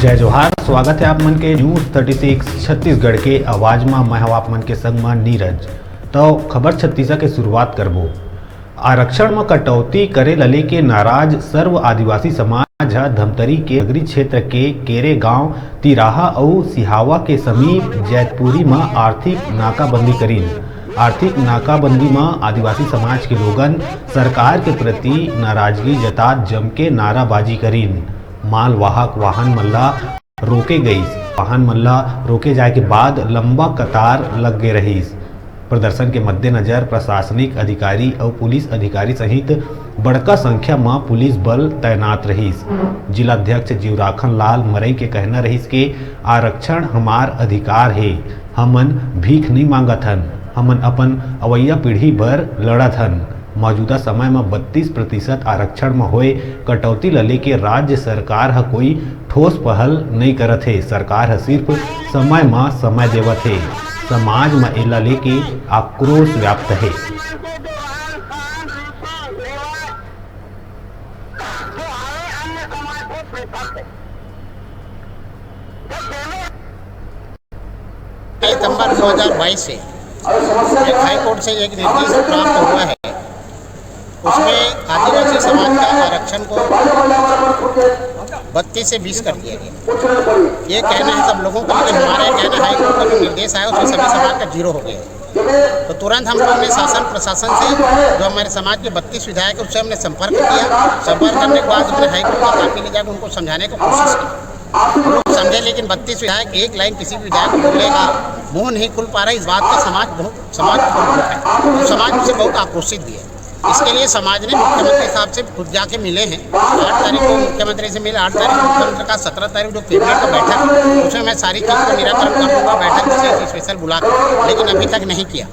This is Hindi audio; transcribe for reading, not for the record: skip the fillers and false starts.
जय जोहार। स्वागत है आप मन के न्यूज़ 36 छत्तीसगढ़ के आवाज में। मैं हूं आप मन के संग में नीरज। तो खबर छत्तीसा के शुरुआत करबो। आरक्षण में कटौती करे लले के नाराज सर्व आदिवासी समाज धमतरी के नगरी क्षेत्र के केरे गांव तिराहा और सिहावा के समीप जैतपुरी में आर्थिक नाकाबंदी करीन। आर्थिक नाकाबंदी में आदिवासी समाज के लोगन सरकार के प्रति नाराजगी जतात जम के नाराबाजी करीन। मालवाहक वाहन मल्ला रोके गई। वाहन मल्ला रोके जाए के बाद लंबा कतार लग गए रहीस। प्रदर्शन के मद्देनजर प्रशासनिक अधिकारी और पुलिस अधिकारी सहित बड़का संख्या में पुलिस बल तैनात रहीस। जिलाध्यक्ष जीवराखन लाल मरई के कहना रहीस के आरक्षण हमार अधिकार है, हमन भीख नहीं मांगत हन, हमन अपन अवैया पीढ़ी भर लड़त हन। मौजूदा समय में 32% आरक्षण में होए कटौती लले के राज्य सरकार ह कोई ठोस पहल नहीं करत है। सरकार ह सिर्फ समय में समय देवत है। समाज में एला लेके आक्रोश व्याप्त है। सितंबर 2022 से हाई कोर्ट से एक निर्देश प्राप्त हुआ है। उसमें आदिवासी समाज का आरक्षण को 32 से 20 कर दिया गया। ये कहना है सब लोगों का, लेकिन हमारा कहना हाई कोर्ट का जो निर्देश आया उसमें सभी समाज का 0 हो गया। तो तुरंत हम लोग ने शासन प्रशासन से जो हमारे समाज के 32 विधायक उससे हमने संपर्क किया। संपर्क करने के बाद उसने हाई कोर्ट का कापी ले जाकर उनको समझाने की कोशिश की। लोग समझे, लेकिन 32 विधायक एक लाइन किसी भी विधायक को बोलने का मुँह नहीं खुल पा रहा। इस बात का समाज बहुत दुख है। तो समाज से बहुत आक्रोशित भी है। इसके लिए समाज ने मुख्यमंत्री साहब से खुद जाके मिले हैं। 8 तारीख को मुख्यमंत्री से मिले, 8 तारीख को मुख्यमंत्री का, 17 तारीख जो कैबिनेट का बैठक है उसमें मैं सारी चीज़ को निराकरण कर दूँगा बैठक से स्पेशल बुला कर, लेकिन अभी तक नहीं किया।